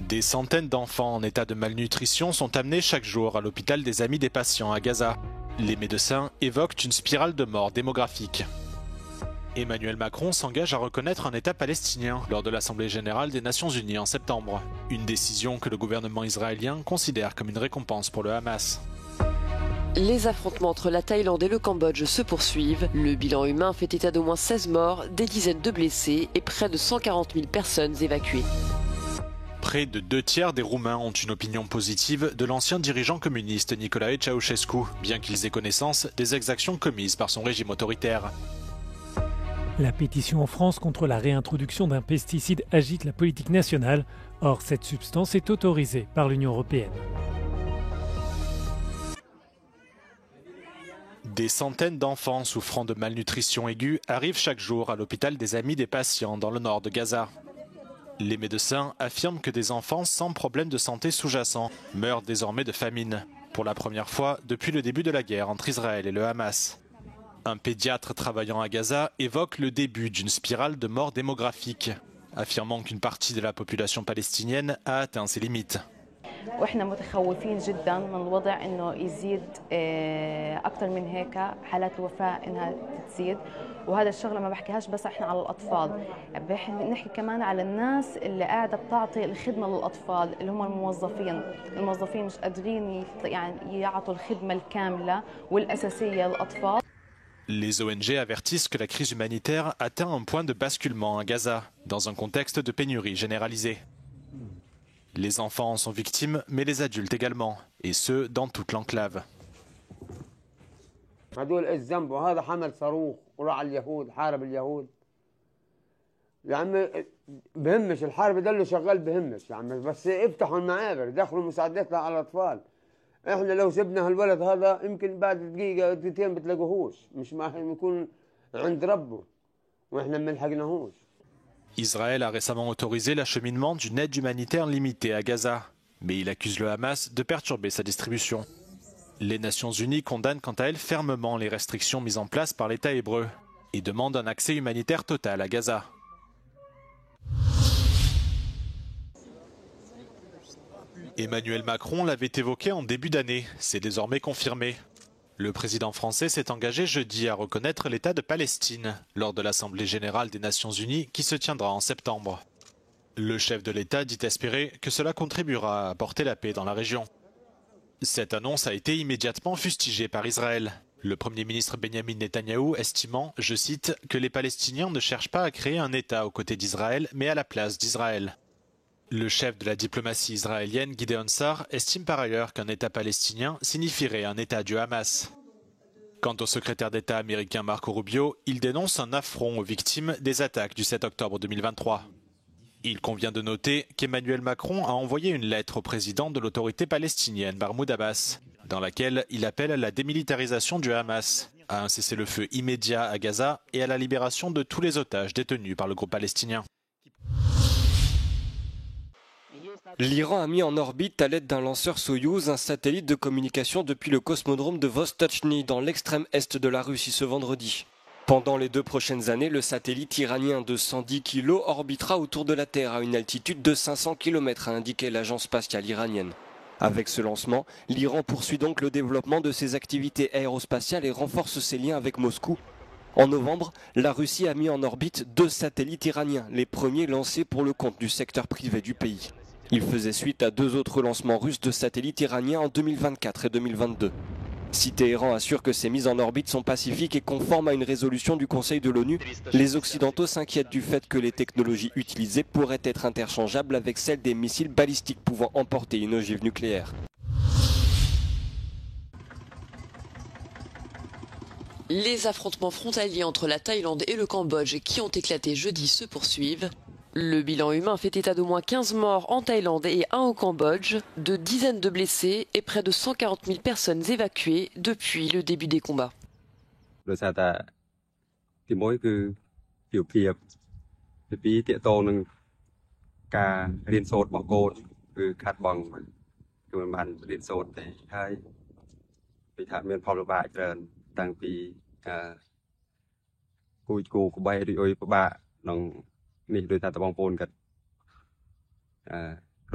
Des centaines d'enfants en état de malnutrition sont amenés chaque jour à l'hôpital des Amis des patients à Gaza. Les médecins évoquent une spirale de mort démographique. Emmanuel Macron s'engage à reconnaître un État palestinien lors de l'Assemblée générale des Nations unies en septembre. Une décision que le gouvernement israélien considère comme une récompense pour le Hamas. Les affrontements entre la Thaïlande et le Cambodge se poursuivent. Le bilan humain fait état d'au moins 16 morts, des dizaines de blessés et près de 140 000 personnes évacuées. Près de 2/3 des Roumains ont une opinion positive de l'ancien dirigeant communiste Nicolae Ceausescu, bien qu'ils aient connaissance des exactions commises par son régime autoritaire. La pétition en France contre la réintroduction d'un pesticide agite la politique nationale. Or, cette substance est autorisée par l'Union européenne. Des centaines d'enfants souffrant de malnutrition aiguë arrivent chaque jour à l'hôpital des Amis des patients dans le nord de Gaza. Les médecins affirment que des enfants sans problème de santé sous-jacent meurent désormais de famine, pour la première fois depuis le début de la guerre entre Israël et le Hamas. Un pédiatre travaillant à Gaza évoque le début d'une spirale de mort démographique, affirmant qu'une partie de la population palestinienne a atteint ses limites. واحنا متخوفين جدا من الوضع انه يزيد اكثر من هيك حالات الوفاه انها تزيد وهذا الشغله ما بحكيهاش بس احنا على الاطفال بنحكي كمان على الناس اللي قاعده بتعطي الخدمه للاطفال اللي هم الموظفين مش قادرين يعني يعطوا الخدمه الكامله والاساسيه للاطفال. Les ONG avertissent que la crise humanitaire atteint un point de basculement à Gaza, dans un contexte de pénurie généralisée. Les enfants en sont victimes, mais les adultes également, et ce, dans toute l'enclave. هدول ايش ذنبه؟ هذا حمل صاروخ وراح على اليهود حارب اليهود. يا عمي بهمش الحرب ده اللي شغال بهمش يا عمي بس افتحوا المعابر دخلوا مساعدات على الاطفال. احنا لو سبنا هالولد هذا يمكن بعد دقيقة دقيقتين بتلاقوهوش مش ما يكون عند ربه واحنا ما لحقناهوش. Israël a récemment autorisé l'acheminement d'une aide humanitaire limitée à Gaza, mais il accuse le Hamas de perturber sa distribution. Les Nations unies condamnent quant à elles fermement les restrictions mises en place par l'État hébreu et demandent un accès humanitaire total à Gaza. Emmanuel Macron l'avait évoqué en début d'année, c'est désormais confirmé. Le président français s'est engagé jeudi à reconnaître l'État de Palestine lors de l'Assemblée générale des Nations unies qui se tiendra en septembre. Le chef de l'État dit espérer que cela contribuera à apporter la paix dans la région. Cette annonce a été immédiatement fustigée par Israël. Le Premier ministre Benjamin Netanyahou estimant, je cite, que les Palestiniens ne cherchent pas à créer un État aux côtés d'Israël, mais à la place d'Israël. Le chef de la diplomatie israélienne, Gideon Sa'ar, estime par ailleurs qu'un État palestinien signifierait un État du Hamas. Quant au secrétaire d'État américain Marco Rubio, il dénonce un affront aux victimes des attaques du 7 octobre 2023. Il convient de noter qu'Emmanuel Macron a envoyé une lettre au président de l'autorité palestinienne Mahmoud Abbas, dans laquelle il appelle à la démilitarisation du Hamas, à un cessez-le-feu immédiat à Gaza et à la libération de tous les otages détenus par le groupe palestinien. L'Iran a mis en orbite à l'aide d'un lanceur Soyouz un satellite de communication depuis le cosmodrome de Vostochny dans l'extrême est de la Russie ce vendredi. Pendant les 2 prochaines années, le satellite iranien de 110 kg orbitera autour de la Terre à une altitude de 500 km, a indiqué l'agence spatiale iranienne. Avec ce lancement, l'Iran poursuit donc le développement de ses activités aérospatiales et renforce ses liens avec Moscou. En novembre, la Russie a mis en orbite 2 satellites iraniens, les premiers lancés pour le compte du secteur privé du pays. Il faisait suite à 2 autres lancements russes de satellites iraniens en 2024 et 2022. Si Téhéran assure que ces mises en orbite sont pacifiques et conformes à une résolution du Conseil de l'ONU, les Occidentaux s'inquiètent du fait que les technologies utilisées pourraient être interchangeables avec celles des missiles balistiques pouvant emporter une ogive nucléaire. Les affrontements frontaliers entre la Thaïlande et le Cambodge qui ont éclaté jeudi se poursuivent. Le bilan humain fait état d'au moins 15 morts en Thaïlande et 1 au Cambodge, de dizaines de blessés et près de 140 000 personnes évacuées depuis le début des combats.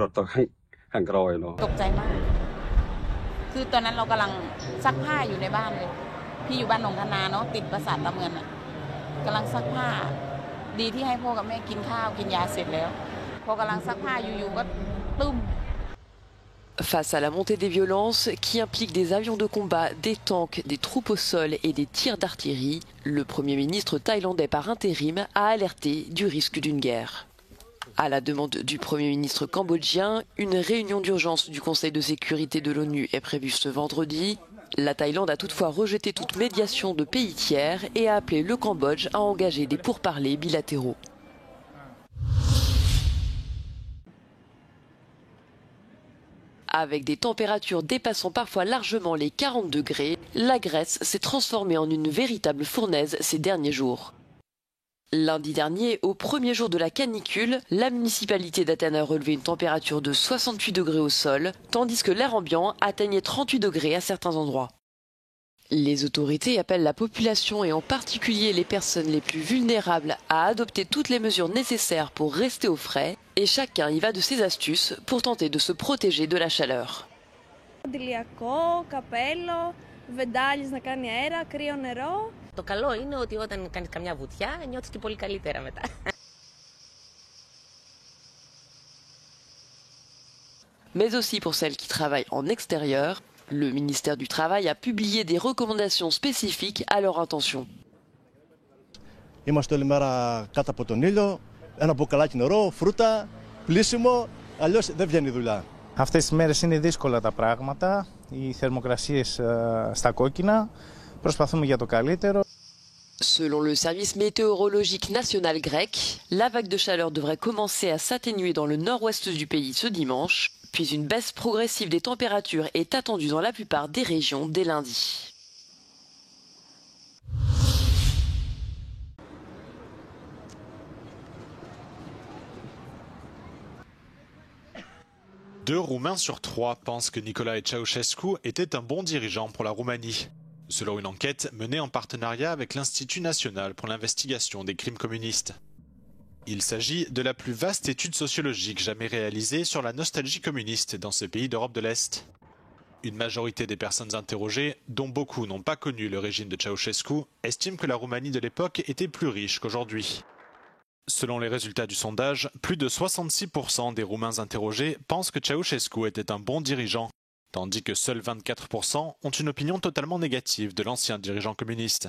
รถต้องให้กรอยเนาะ ตกใจมากคือตอนนั้นเรากำลังซักผ้าอยู่ในบ้านเลยพี่อยู่บ้านหนองธนาเนาะติดปราสาทตะเมือนกำลังซักผ้าดีที่ให้พ่อกับแม่กินข้าวกินยาเสร็จแล้วพอกำลังซักผ้าอยู่ๆก็ตึ้ม Face à la montée des violences qui impliquent des avions de combat, des tanks, des troupes au sol et des tirs d'artillerie, le Premier ministre thaïlandais par intérim a alerté du risque d'une guerre. À la demande du Premier ministre cambodgien, une réunion d'urgence du Conseil de sécurité de l'ONU est prévue ce vendredi. La Thaïlande a toutefois rejeté toute médiation de pays tiers et a appelé le Cambodge à engager des pourparlers bilatéraux. Avec des températures dépassant parfois largement les 40 degrés, la Grèce s'est transformée en une véritable fournaise ces derniers jours. Lundi dernier, au premier jour de la canicule, la municipalité d'Athènes a relevé une température de 68 degrés au sol, tandis que l'air ambiant atteignait 38 degrés à certains endroits. Les autorités appellent la population et en particulier les personnes les plus vulnérables à adopter toutes les mesures nécessaires pour rester au frais et chacun y va de ses astuces pour tenter de se protéger de la chaleur. Το καλό είναι ότι όταν κάνεις καμιά βουτιά νιώθεις και πολύ καλύτερα μετά. Mais aussi pour celles qui travaillent en extérieur, le ministère du Travail a publié des recommandations spécifiques à leur intention. Είμαστε όλη μέρα κάτω από τον ήλιο, ένα μπουκαλάκι νερό, φρούτα, πλήσιμο, αλλιώς δεν βγαίνει η δουλειά. Αυτές τις μέρες είναι δύσκολα τα πράγματα, οι θερμοκρασίες στα κόκκινα, προσπαθούμε για το καλύτερο. Selon le service météorologique national grec, la vague de chaleur devrait commencer à s'atténuer dans le nord-ouest du pays ce dimanche, puis une baisse progressive des températures est attendue dans la plupart des régions dès lundi. Deux Roumains sur trois pensent que Nicolae Ceausescu était un bon dirigeant pour la Roumanie. Selon une enquête menée en partenariat avec l'Institut national pour l'investigation des crimes communistes. Il s'agit de la plus vaste étude sociologique jamais réalisée sur la nostalgie communiste dans ce pays d'Europe de l'Est. Une majorité des personnes interrogées, dont beaucoup n'ont pas connu le régime de Ceausescu, estiment que la Roumanie de l'époque était plus riche qu'aujourd'hui. Selon les résultats du sondage, plus de 66% des Roumains interrogés pensent que Ceausescu était un bon dirigeant, tandis que seuls 24% ont une opinion totalement négative de l'ancien dirigeant communiste.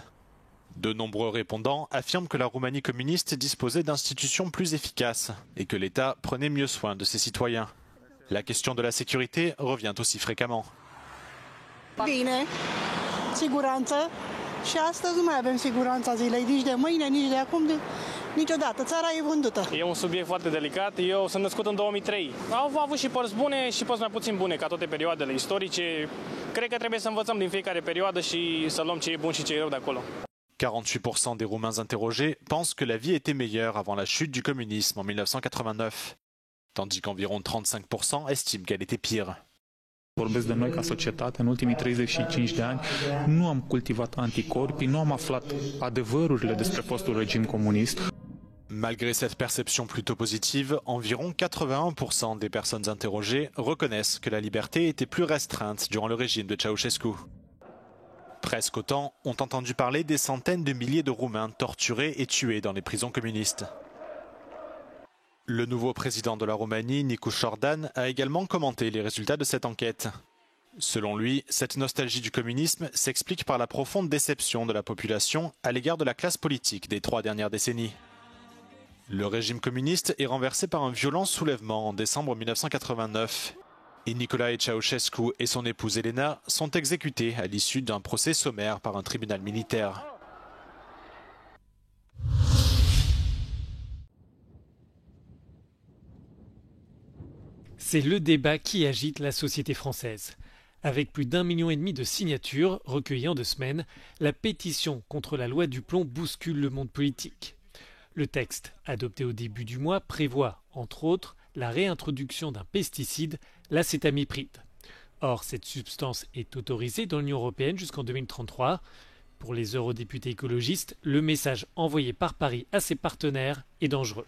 De nombreux répondants affirment que la Roumanie communiste disposait d'institutions plus efficaces et que l'État prenait mieux soin de ses citoyens. La question de la sécurité revient aussi fréquemment. Bine, siguranță și astăzi nu mai avem siguranța zilei, nici de mâine, nici de acum, niciodată. Țara e vândută. E un subiect foarte delicat. Eu sunt născut în 2003. Au avut și părți bune și părți mai puțin bune, ca toate perioadele istorice. Cred că trebuie să învățăm din fiecare perioadă și să luăm ce e bun și ce e rău de acolo. 48% des Roumains interrogés pensent que la vie était meilleure avant la chute du communisme en 1989, tandis qu'environ 35% estiment qu'elle était pire. Vorbesc de noi ca societate, în ultimii 35 de ani nu am cultivat anticorpi, nu am aflat adevărurile despre fostul regim comunist. Malgré cette perception plutôt positive, environ 81% des personnes interrogées reconnaissent que la liberté était plus restreinte durant le régime de Ceausescu. Presque autant ont entendu parler des centaines de milliers de Roumains torturés et tués dans les prisons communistes. Le nouveau président de la Roumanie, Nicu Jordan, a également commenté les résultats de cette enquête. Selon lui, cette nostalgie du communisme s'explique par la profonde déception de la population à l'égard de la classe politique des 3 dernières décennies. Le régime communiste est renversé par un violent soulèvement en décembre 1989. Et Nicolae Ceausescu et son épouse Elena sont exécutés à l'issue d'un procès sommaire par un tribunal militaire. C'est le débat qui agite la société française. Avec plus d'1,5 million de signatures recueillies en 2 semaines, la pétition contre la loi du plomb bouscule le monde politique. Le texte, adopté au début du mois, prévoit, entre autres, la réintroduction d'un pesticide, l'acétamipride. Or, cette substance est autorisée dans l'Union européenne jusqu'en 2033. Pour les eurodéputés écologistes, le message envoyé par Paris à ses partenaires est dangereux.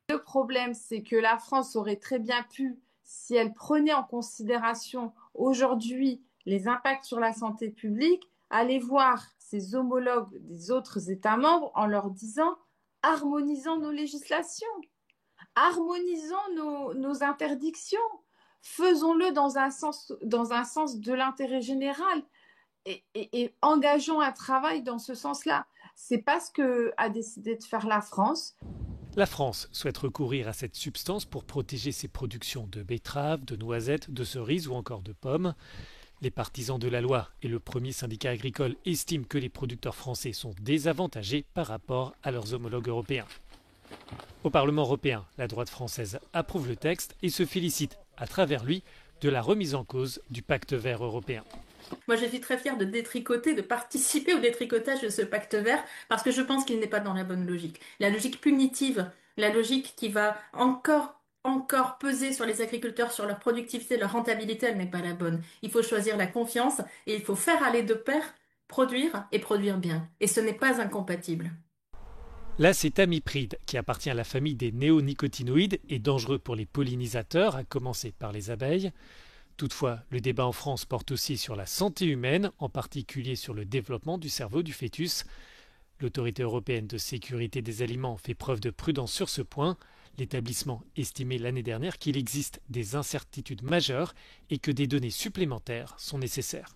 Le problème, c'est que la France aurait très bien pu si elle prenait en considération aujourd'hui les impacts sur la santé publique, aller voir ses homologues des autres États membres en leur disant « harmonisons nos législations, harmonisons nos interdictions, faisons-le dans un sens de l'intérêt général et engageons un travail dans ce sens-là ». C'est pas ce qu'a décidé de faire la France. La France souhaite recourir à cette substance pour protéger ses productions de betteraves, de noisettes, de cerises ou encore de pommes. Les partisans de la loi et le premier syndicat agricole estiment que les producteurs français sont désavantagés par rapport à leurs homologues européens. Au Parlement européen, la droite française approuve le texte et se félicite, à travers lui, de la remise en cause du pacte vert européen. Moi, je suis très fière de participer au détricotage de ce pacte vert, parce que je pense qu'il n'est pas dans la bonne logique. La logique punitive, la logique qui va encore peser sur les agriculteurs, sur leur productivité, leur rentabilité, elle n'est pas la bonne. Il faut choisir la confiance et il faut faire aller de pair, produire et produire bien. Et ce n'est pas incompatible. L'acétamipride, qui appartient à la famille des néonicotinoïdes, est dangereux pour les pollinisateurs, à commencer par les abeilles. Toutefois, le débat en France porte aussi sur la santé humaine, en particulier sur le développement du cerveau du fœtus. L'Autorité européenne de sécurité des aliments fait preuve de prudence sur ce point. L'établissement estimait l'année dernière qu'il existe des incertitudes majeures et que des données supplémentaires sont nécessaires.